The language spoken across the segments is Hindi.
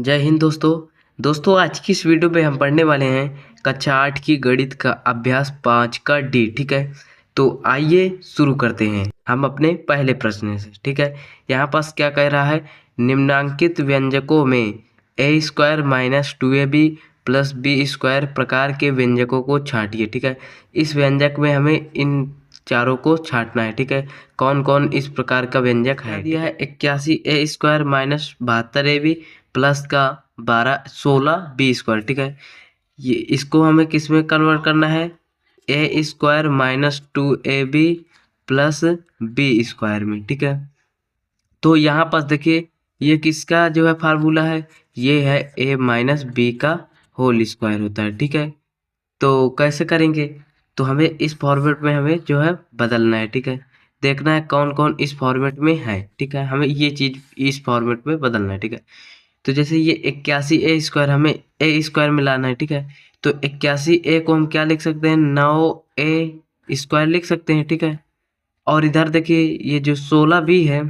जय हिंद दोस्तों। आज की इस वीडियो में हम पढ़ने वाले हैं कक्षा 8 की गणित का अभ्यास 5 का डी। ठीक है, तो आइए शुरू करते हैं हम अपने पहले प्रश्न से। ठीक है, यहाँ पास क्या कह रहा है, निम्नांकित व्यंजकों में a square minus 2ab plus b square प्रकार के व्यंजकों को छांटिए। ठीक है, इस व्यंजक में हमें इन चारों को छांटना है। ठीक है, कौन कौन इस प्रकार का व्यंजक है। दिया है 81 ए स्क्वायर माइनस 72ab प्लस का 16b स्क्वायर। ठीक है, ये इसको हमें किस में कन्वर्ट करना है, a square minus 2ab plus b square में। ठीक है, तो यहाँ पास देखिए ये किसका जो है फार्मूला है, ये है ए माइनस बी का होल स्क्वायर होता है। ठीक है, तो कैसे करेंगे, तो हमें इस फॉर्मेट में हमें जो है बदलना है। ठीक है, देखना है कौन कौन इस फॉर्मेट में है। ठीक है, हमें ये चीज़ इस फॉर्मेट में बदलना है। ठीक है, तो जैसे ये 81 ए स्क्वायर हमें ए स्क्वायर में लाना है। ठीक है, तो 81 ए को हम क्या लिख सकते हैं, 9 ए स्क्वायर लिख सकते हैं। ठीक है, और इधर देखिए ये जो 16 बी है,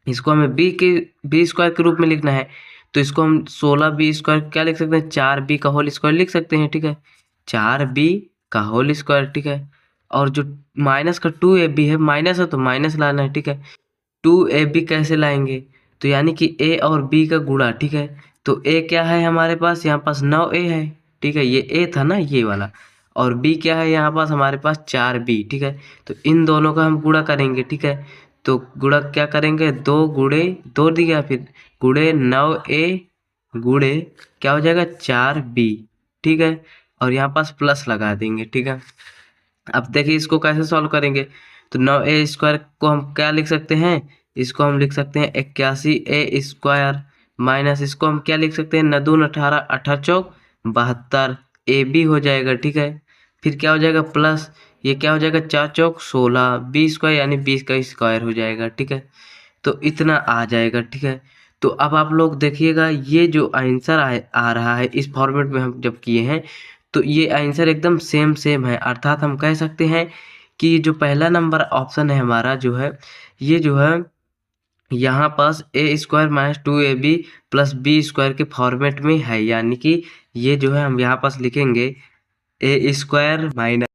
इसको हमें बी स्क्वायर के रूप में लिखना है। तो इसको हम 16 बी स्क्वायर क्या लिख सकते हैं, 4 बी का होल स्क्वायर लिख सकते हैं। ठीक है, 4 बी का होल स्क्वायर। ठीक है, और जो माइनस का 2 ए बी है, माइनस है तो माइनस लाना है। ठीक है, 2ab कैसे लाएंगे, तो यानी कि a और b का गुणा। ठीक है, तो a क्या है हमारे पास, यहाँ पास 9a है। ठीक है, ये a था ना ये वाला, और b क्या है यहाँ पास हमारे पास 4b। ठीक है, तो इन दोनों का हम गुणा करेंगे। ठीक है, तो गुणा क्या करेंगे, 2 गुणे 2 दिया, फिर गुणे 9a गुणे क्या हो जाएगा 4b। ठीक है, और यहाँ पास प्लस लगा देंगे। ठीक है, अब देखिए इसको कैसे सॉल्व करेंगे, तो 9a स्क्वायर को हम क्या लिख सकते हैं, इसको हम लिख सकते हैं 81a स्क्वायर माइनस इसको हम क्या लिख सकते हैं, 9 दून 18, 18 चौक 72 ए बी हो जाएगा। ठीक है, फिर क्या हो जाएगा प्लस, ये क्या हो जाएगा 4 चौक 16 बी स्क्वायर यानी 20 का स्क्वायर हो जाएगा। ठीक है, तो इतना आ जाएगा। ठीक है, तो अब आप लोग देखिएगा ये जो आंसर आ रहा है इस फॉर्मेट में हम जब किए हैं, तो ये आंसर एकदम सेम सेम है। अर्थात हम कह सकते हैं कि जो पहला नंबर ऑप्शन है हमारा जो है, ये जो है यहाँ पास a square minus 2ab plus b square के फॉर्मेट में है। यानी कि ये जो है हम यहाँ पास लिखेंगे a square minus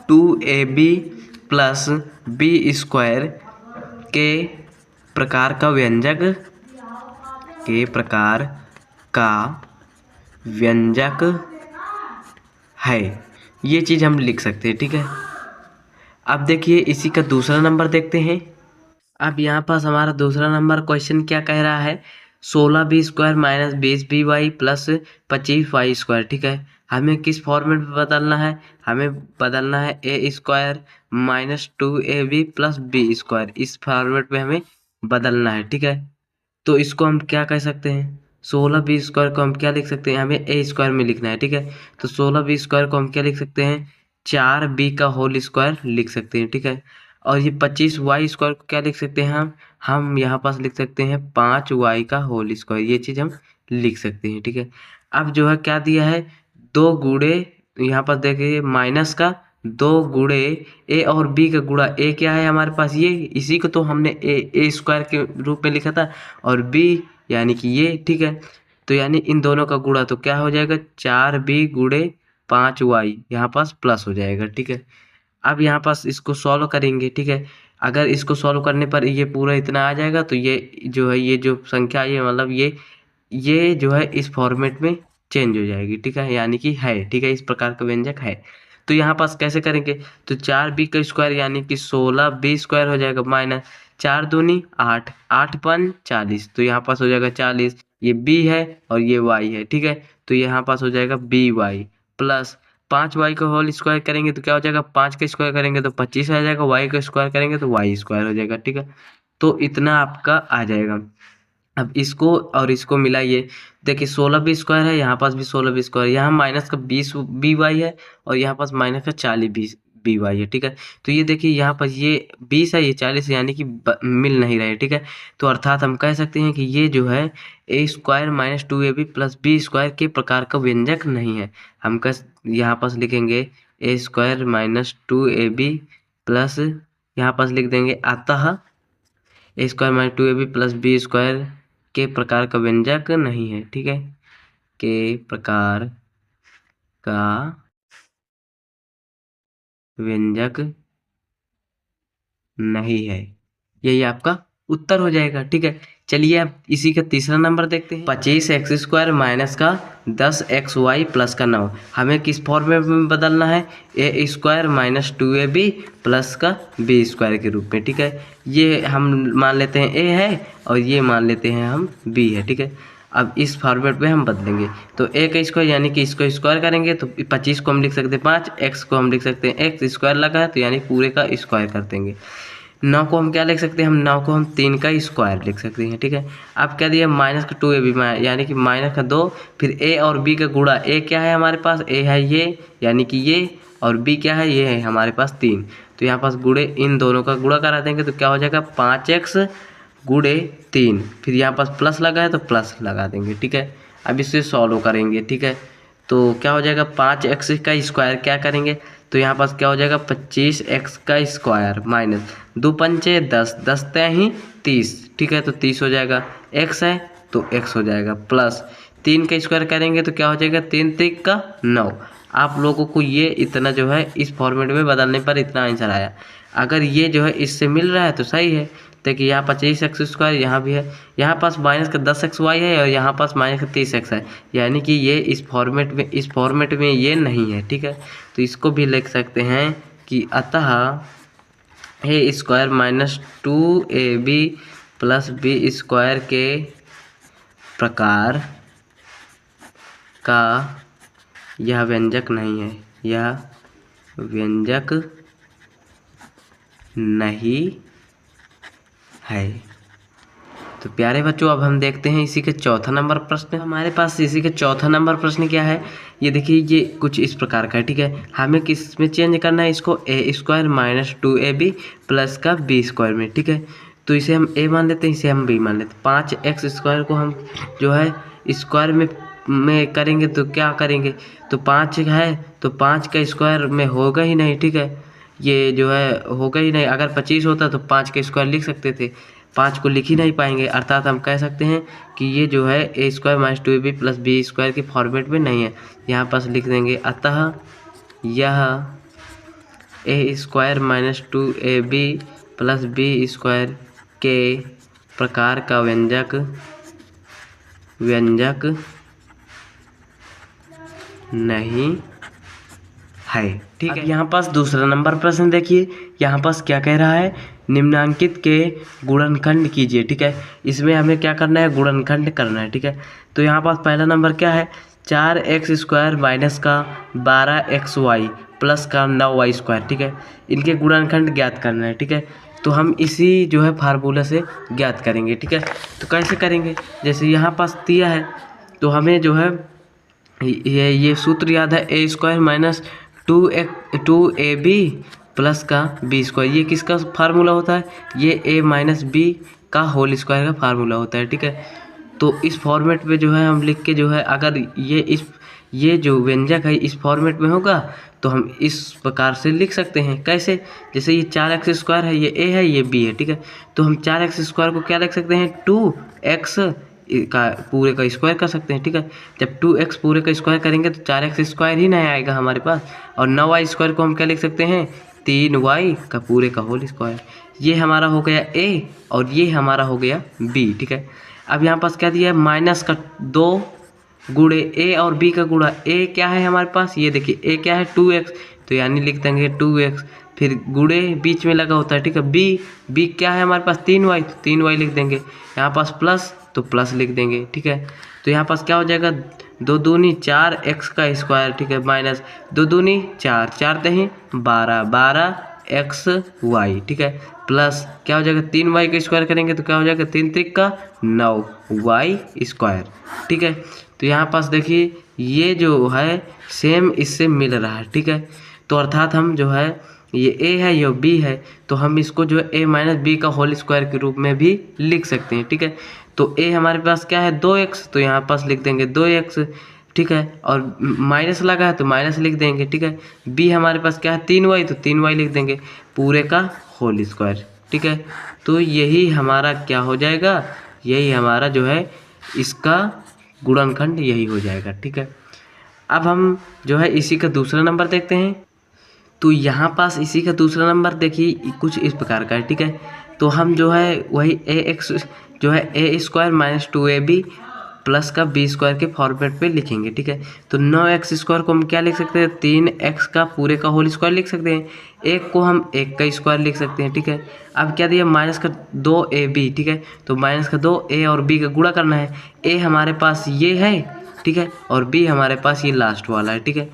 2ab plus b square के प्रकार का व्यंजक के प्रकार का व्यंजक है, ये चीज़ हम लिख सकते हैं। ठीक है, अब देखिए इसी का दूसरा नंबर देखते हैं। अब यहाँ पास हमारा दूसरा नंबर क्वेश्चन क्या कह रहा है, 16b square minus 20by plus 25y square. ठीक है, हमें किस फॉर्मेट में बदलना है, हमें बदलना है a square minus 2ab plus b square, इस फॉर्मेट में हमें बदलना है। ठीक है, तो इसको हम क्या कह सकते हैं, 16b स्क्वायर को हम क्या लिख सकते हैं, हमें ए स्क्वायर में लिखना है। ठीक है, तो 16b स्क्वायर को हम क्या लिख सकते हैं, 4b का होल स्क्वायर लिख सकते हैं। ठीक है, और ये 25y स्क्वायर को क्या लिख सकते हैं, हम यहाँ पास लिख सकते हैं 5y का होल स्क्वायर, ये चीज़ हम लिख सकते हैं। ठीक है, अब जो है क्या दिया है, 2 गुणे यहाँ पास देखिए माइनस का 2 गुणे ए और बी का गुणा, ए क्या है हमारे पास ये, इसी को तो हमने ए स्क्वायर के रूप में लिखा था, और बी यानी कि ये। ठीक है, तो यानी इन दोनों का गुणा तो क्या हो जाएगा 4b गुणे 5y, यहाँ पास प्लस हो जाएगा। ठीक है, अब यहाँ पास इसको सॉल्व करेंगे। ठीक है, अगर इसको सॉल्व करने पर ये पूरा इतना आ जाएगा, तो ये जो है ये जो संख्या ये मतलब ये जो है इस फॉर्मेट में चेंज हो जाएगी। ठीक है, यानी कि है। ठीक है, इस प्रकार का व्यंजक है। तो यहाँ पास कैसे करेंगे, तो 4b का स्क्वायर यानी कि 16b स्क्वायर हो जाएगा माइनस 4 दूनी 8, 8 5 40, तो यहाँ पास हो जाएगा 40, ये b है और ये y है। ठीक है, तो यहाँ पास हो जाएगा by प्लस 5y का होल स्क्वायर करेंगे तो क्या हो जाएगा, 5 का स्क्वायर करेंगे तो 25 आ जाएगा, y का स्क्वायर करेंगे तो y स्क्वायर हो जाएगा। ठीक है, तो इतना आपका आ जाएगा। अब इसको और इसको मिलाइए, देखिए 16b स्क्वायर है, यहाँ पास भी 16b स्क्वायर, यहाँ माइनस का 20 by है और यहाँ पास माइनस का 40 by है। ठीक है, तो ये देखिए यहाँ पर ये 20 है, ये 40 है, यानी कि मिल नहीं रहे। ठीक है, तो अर्थात हम कह सकते हैं कि ये जो है a square minus 2ab plus b square के प्रकार का व्यंजक नहीं है। हम यहाँ पास लिखेंगे a square minus 2ab plus यहाँ पास लिख देंगे अतः a square minus 2ab plus b square के प्रकार का व्यंजक नहीं है, ठीक है, के प्रकार का व्यंजक नहीं है, यही आपका उत्तर हो जाएगा, ठीक है। चलिए अब इसी का तीसरा नंबर देखते हैं। 25x² माइनस का 10xy प्लस का 9 हमें किस फॉर्मेट में बदलना है, a² माइनस 2ab प्लस का b² के रूप में, ठीक है। ये हम मान लेते हैं a है और ये मान लेते हैं हम b है, ठीक है। अब इस फॉर्मेट में हम बदलेंगे तो a का स्क्वायर यानी कि इसको स्क्वायर करेंगे तो 25 को हम लिख सकते हैं 5, x को हम लिख सकते हैं x² लगा है तो यानी पूरे का स्क्वायर कर देंगे। 9 को हम क्या लिख सकते हैं, हम 9 को हम 3 का स्क्वायर लिख सकते हैं, ठीक है। अब क्या दिया माइनस का 2ab यानी कि माइनस का 2, फिर a और b का गुणा, a क्या है हमारे पास, a है ये यानी कि ये, और b क्या है, ये है हमारे पास 3, तो यहाँ पास गुणे इन दोनों का गुणा करा देंगे तो क्या हो जाएगा 5x गुणे 3, फिर यहाँ पास प्लस लगा है तो प्लस लगा देंगे, ठीक है। अब इसे सॉल्व करेंगे, ठीक है, तो क्या हो जाएगा 5x का स्क्वायर क्या करेंगे तो यहाँ पास क्या हो जाएगा 25x का स्क्वायर माइनस 2 पंचे 10, 10 तय ही 30, ठीक है, तो 30 हो जाएगा, x है तो x हो जाएगा, प्लस 3 का स्क्वायर करेंगे तो क्या हो जाएगा 3 3 का 9। आप लोगों को ये इतना जो है इस फॉर्मेट में बदलने पर इतना आंसर आया। अगर ये जो है इससे मिल रहा है तो सही है, देखिए यहाँ 25x² यहाँ भी है, यहाँ पास माइनस का 10xy है और यहाँ पास माइनस का 30x है, यानी कि ये इस फॉर्मेट में ये नहीं है, ठीक है। तो इसको भी लिख सकते हैं कि अतः a² minus 2ab plus b² के प्रकार का यह व्यंजक नहीं है, यह व्यंजक नहीं है। तो प्यारे बच्चों अब हम देखते हैं इसी के चौथा नंबर प्रश्न। हमारे पास इसी के चौथा नंबर प्रश्न क्या है, ये देखिए ये कुछ इस प्रकार का है, ठीक है। हमें किस में चेंज करना है इसको, a² माइनस 2ab प्लस का b² में, ठीक है। तो इसे हम a मान लेते हैं, इसे हम b मान लेते हैं। 5x² को हम जो है स्क्वायर में करेंगे तो क्या करेंगे, तो 5 है तो 5 का स्क्वायर में होगा ही नहीं, ठीक है, ये जो है होगा ही नहीं। अगर 25 होता तो 5 का स्क्वायर लिख सकते थे, 5 को लिख ही नहीं पाएंगे, अर्थात हम कह सकते हैं कि ये जो है a² minus 2ab plus b² के फॉर्मेट में नहीं है। यहाँ पास लिख देंगे अतः यह a² minus 2ab plus b² के प्रकार का व्यंजक नहीं है, ठीक है। यहाँ पास दूसरा नंबर प्रश्न देखिए, यहाँ पास क्या कह रहा है, निम्नांकित के गुणनखंड कीजिए, ठीक है। इसमें हमें क्या करना है, गुणनखंड करना है, ठीक है। तो यहाँ पास पहला नंबर क्या है, 4x² माइनस का 12xy प्लस का 9y², ठीक है। इनके गुणनखंड ज्ञात करना है, ठीक है। तो हम इसी जो है फार्मूला से ज्ञात करेंगे, ठीक है। तो कैसे करेंगे, जैसे यहाँ पास दिया है तो हमें जो है ये सूत्र याद है, a² माइनस 2ab प्लस का b², ये किसका फार्मूला होता है, ये a माइनस b का होल स्क्वायर का फार्मूला होता है, ठीक है। तो इस फॉर्मेट में जो है हम लिख के जो है अगर ये जो व्यंजक है इस फॉर्मेट में होगा तो हम इस प्रकार से लिख सकते हैं, कैसे, जैसे ये 4x² है, ये a है, ये b है, ठीक है। तो हम 4x² को क्या लिख सकते हैं, 2x का पूरे का स्क्वायर कर सकते हैं, ठीक है। जब 2x पूरे का स्क्वायर करेंगे तो 4x² ही नहीं आएगा हमारे पास, और 9y² को हम क्या लिख सकते हैं, 3y का पूरे का होल स्क्वायर। ये हमारा हो गया a और ये हमारा हो गया b, ठीक है। अब यहाँ पास क्या दिया है, माइनस का 2 गुणे a और b का गुणा, a क्या है हमारे पास, ये देखिए a क्या है 2x, तो यानी लिख देंगे 2x, फिर गुणे बीच में लगा होता है, ठीक है। b क्या है हमारे पास 3y, तो 3y लिख देंगे, यहाँ पास प्लस तो प्लस लिख देंगे, ठीक है। तो यहाँ पास क्या हो जाएगा, 2 दूनी 4x का स्क्वायर, ठीक है, माइनस 2 दूनी 4, 4 दही 12, 12xy, ठीक है, प्लस क्या हो जाएगा 3y का स्क्वायर करेंगे तो क्या हो जाएगा 3 3 का 9y², ठीक है। तो यहाँ पास देखिए ये जो है सेम इससे मिल रहा है, ठीक है। तो अर्थात हम जो है ये a है, ये b है, तो हम इसको जो है a माइनस b का होल स्क्वायर के रूप में भी लिख सकते हैं, ठीक है। तो a हमारे पास क्या है 2x, तो यहाँ पास लिख देंगे 2x, ठीक है, और माइनस लगा है तो माइनस लिख देंगे, ठीक है। b हमारे पास क्या है 3y, तो 3y लिख देंगे पूरे का होल स्क्वायर, ठीक है। तो यही हमारा क्या हो जाएगा, यही हमारा जो है इसका गुणनखंड यही हो जाएगा। ठीक है, अब हम जो है इसी का दूसरा नंबर देखते हैं। तो यहाँ पास इसी का दूसरा नंबर देखिए कुछ इस प्रकार का है। ठीक है, तो हम जो है वही ए एक्स जो है a square minus 2ab plus का बी स्क्वायर के फॉर्मेट पे लिखेंगे। ठीक है, तो 9x स्क्वायर को हम क्या लिख सकते हैं, 3x का पूरे का होल स्क्वायर लिख सकते हैं। एक को हम एक का स्क्वायर लिख सकते हैं। ठीक है, अब क्या दिया, माइनस का 2ab। ठीक है, तो माइनस का 2 ए और बी का गुणा करना है। ए हमारे पास ये है, ठीक है, और बी हमारे पास ये लास्ट वाला है। ठीक है,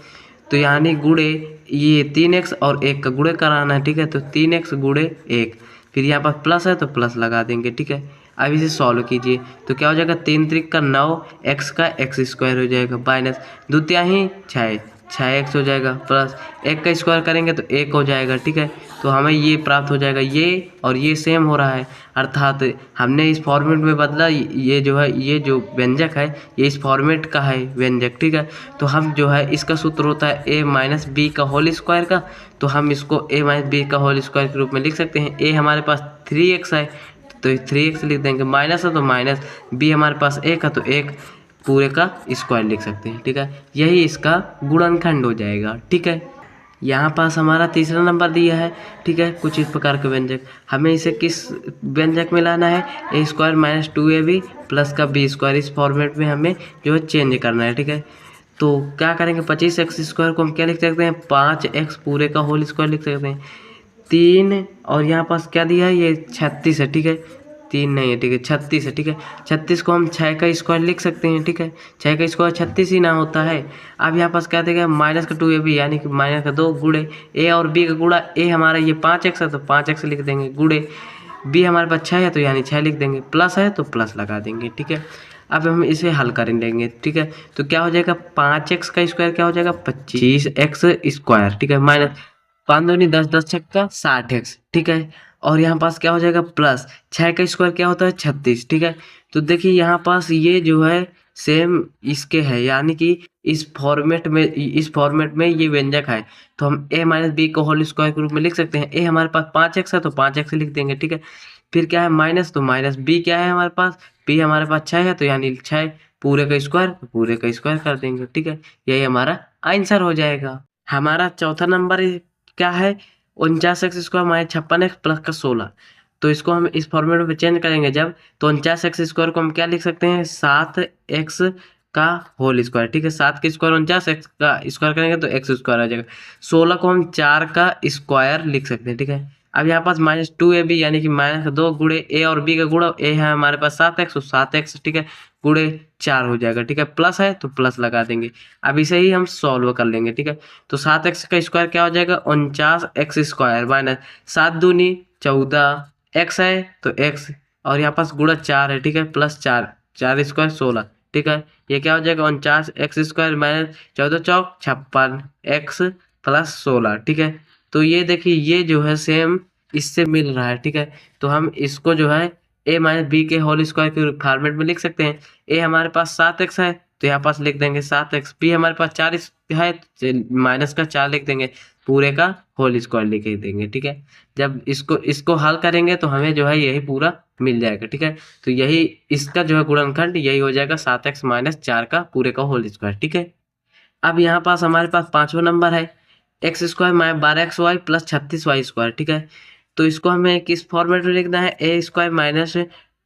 तो यानी गुणे ये 3x और 1 का गुणे कराना है। ठीक है, तो 3x गुणे 1, फिर यहाँ पर प्लस है तो प्लस लगा देंगे। ठीक है, अब इसे सॉल्व कीजिए तो क्या हो जाएगा, 3 त्रिक का 9, x का x स्क्वायर हो जाएगा, माइनस 2 तिहाई 6x हो जाएगा, प्लस 1 का स्क्वायर करेंगे तो 1 हो जाएगा। ठीक है, तो हमें ये प्राप्त हो जाएगा, ये और ये सेम हो रहा है, अर्थात हमने इस फॉर्मेट में बदला। ये जो है ये जो व्यंजक है ये इस फॉर्मेट का है व्यंजक। ठीक है, तो हम जो है इसका सूत्र होता है a माइनस बी का होल स्क्वायर का, तो हम इसको a माइनस बी का होल स्क्वायर के रूप में लिख सकते हैं। a हमारे पास 3x है तो 3x लिख देंगे, माइनस है तो माइनस, b हमारे पास 1 है तो 1 पूरे का स्क्वायर लिख सकते हैं। ठीक है, यही इसका गुणनखंड हो जाएगा। ठीक है, यहाँ पास हमारा तीसरा नंबर दिया है। ठीक है, कुछ इस प्रकार के व्यंजक, हमें इसे किस व्यंजक में लाना है, a square minus 2ab plus का बी स्क्वायर, इस फॉर्मेट में हमें जो है चेंज करना है। ठीक है, तो क्या करेंगे, 25x स्क्वायर को हम क्या लिख सकते हैं, 5x पूरे का होल स्क्वायर लिख सकते हैं। 3 और यहाँ पास क्या दिया है, ये 36 है। ठीक है, 3 नहीं है, ठीक है 36 है। ठीक है, 36 को हम 6 का स्क्वायर लिख सकते हैं। ठीक है, 6 का स्क्वायर 36 ही ना होता है। अब यहाँ पास क्या देगा, माइनस का 2ab यानी कि माइनस का 2 गुणे ए और बी का गुणा, ए हमारा ये 5x है तो 5x लिख देंगे, गुणे बी हमारे पास 6 है तो यानी 6 लिख देंगे, प्लस है तो प्लस लगा देंगे। ठीक है, अब हम इसे हल कर लेंगे। ठीक है, तो क्या हो जाएगा, 5x का स्क्वायर क्या हो जाएगा, 25x स्क्वायर। ठीक है, माइनस 5 दूनी 10, 10 छक्का 60x। ठीक है, और यहाँ पास क्या हो जाएगा, प्लस 6 का स्क्वायर क्या होता है, 36। ठीक है, तो देखिए यहाँ पास ये जो है सेम इसके है, यानी कि इस फॉर्मेट में ये व्यंजक है, तो हम a माइनस बी को होल स्क्वायर के रूप में लिख सकते हैं। a हमारे पास 5x है तो 5x लिख देंगे। ठीक है, फिर क्या है, माइनस, तो माइनस b क्या है हमारे पास, b हमारे पास 6 है तो यानी 6 पूरे का स्क्वायर, पूरे का स्क्वायर कर देंगे। ठीक है, यही हमारा आंसर हो जाएगा। हमारा चौथा नंबर क्या है, 49x square minus 56x plus का 16। तो इसको हम इस फॉर्मेट में चेंज करेंगे जब, तो 49x स्क्वायर को हम क्या लिख सकते हैं, 7x का होल स्क्वायर। ठीक है, 7 का स्क्वायर 49x का स्क्वायर करेंगे तो x स्क्वायर आ जाएगा। 16 को हम 4 का स्क्वायर लिख सकते हैं। ठीक है, अब यहाँ पास माइनस 2ab यानी कि माइनस 2 गुणे ए और बी का गुणा, ए है हमारे पास 7x तो 7x, ठीक है, गुणे 4 हो जाएगा। ठीक है, प्लस है तो प्लस लगा देंगे। अब इसे ही हम सॉल्व कर लेंगे। ठीक है, तो 7x का स्क्वायर क्या हो जाएगा, 49x स्क्वायर माइनस 7 दूनी 14, x है तो x, और यहाँ पास गुणा 4 है। ठीक है, प्लस 4, 4 स्क्वायर 16। ठीक है, ये क्या हो जाएगा, 49x स्क्वायर माइनस 14 चौक 56 x प्लस 16। ठीक है, तो ये देखिए ये जो है सेम इससे मिल रहा है। ठीक है, तो हम इसको जो है a माइनस बी के होल स्क्वायर के फॉर्मेट में लिख सकते हैं। a हमारे पास 7x है तो यहाँ पास लिख देंगे 7x, b हमारे पास 4 है तो माइनस का 4 लिख देंगे, पूरे का होल स्क्वायर लिख देंगे। ठीक है, जब इसको हल करेंगे तो हमें जो है यही पूरा मिल जाएगा। ठीक है, तो यही इसका जो है गुणनखंड यही हो जाएगा, 7x माइनस 4 का पूरे का होल स्क्वायर। ठीक है, अब यहाँ पास हमारे पास पांचवा नंबर है, x square minus 12xy plus 36y square. ठीक है, तो इसको हमें किस फॉर्मेट में लिखना है, a square minus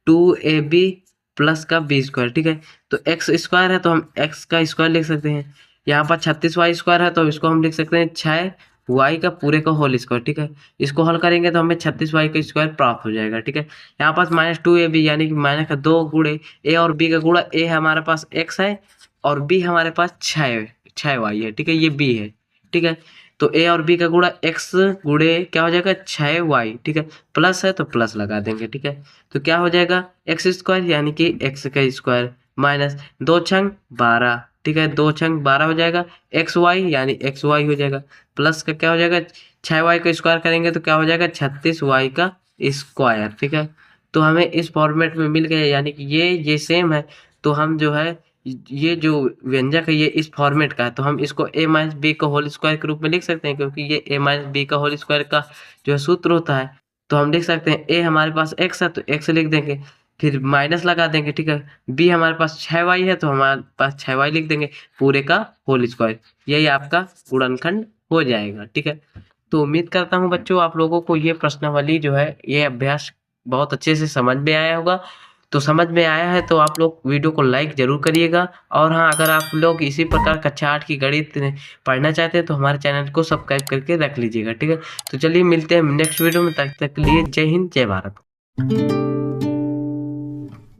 2ab plus का बी स्क्वायर। ठीक है, तो एक्स स्क्वायर है तो हम एक्स का स्क्वायर लिख सकते हैं। यहाँ पर 36y स्क्वायर है तो इसको हम लिख सकते हैं 6y का पूरे का होल स्क्वायर। ठीक है, इसको हल करेंगे तो हमें 36y का स्क्वायर प्राप्त हो जाएगा। ठीक है, यहाँ पास माइनस 2ab यानी कि माइनस का 2 गुणे ए और बी का गुणा, ए हमारे पास x है और बी हमारे पास 6y है। ठीक है, ये b है। ठीक है, तो a और b का गुणा x गुणे क्या हो जाएगा, 6y। ठीक है, प्लस है तो प्लस लगा देंगे। ठीक है, तो क्या हो जाएगा, एक्स स्क्वायर यानी कि x का स्क्वायर माइनस 2 छंग 12। ठीक है, 2 छंग 12 हो जाएगा, एक्स वाई यानी एक्स वाई हो जाएगा, प्लस का क्या हो जाएगा, 6y का स्क्वायर करेंगे तो क्या हो जाएगा, 36y का स्क्वायर। ठीक है, तो हमें इस फॉर्मेट में मिल गया, यानी कि ये सेम है, तो हम जो है ये जो व्यंजक है ये इस फॉर्मेट का है, तो हम इसको a माइनस बी का होल स्क्वायर के रूप में लिख सकते हैं, क्योंकि ये a माइनस बी का होल स्क्वायर का जो है सूत्र होता है। तो हम लिख सकते हैं a हमारे पास x है तो x लिख देंगे, फिर माइनस लगा देंगे, ठीक है। बी हमारे पास 6y है तो हमारे पास 6y लिख देंगे पूरे का होल स्क्वायर। यही आपका गुणनखंड हो जाएगा, ठीक है। तो उम्मीद करता हूँ बच्चों आप लोगों को ये प्रश्नावली जो है ये अभ्यास बहुत अच्छे से समझ में आया होगा। तो समझ में आया है तो आप लोग वीडियो को लाइक ज़रूर करिएगा। और हाँ, अगर आप लोग इसी प्रकार कक्षा 8 की गणित पढ़ना चाहते हैं तो हमारे चैनल को सब्सक्राइब करके रख लीजिएगा, ठीक है। तो चलिए मिलते हैं नेक्स्ट वीडियो में, तब तक के लिए जय हिंद जय भारत।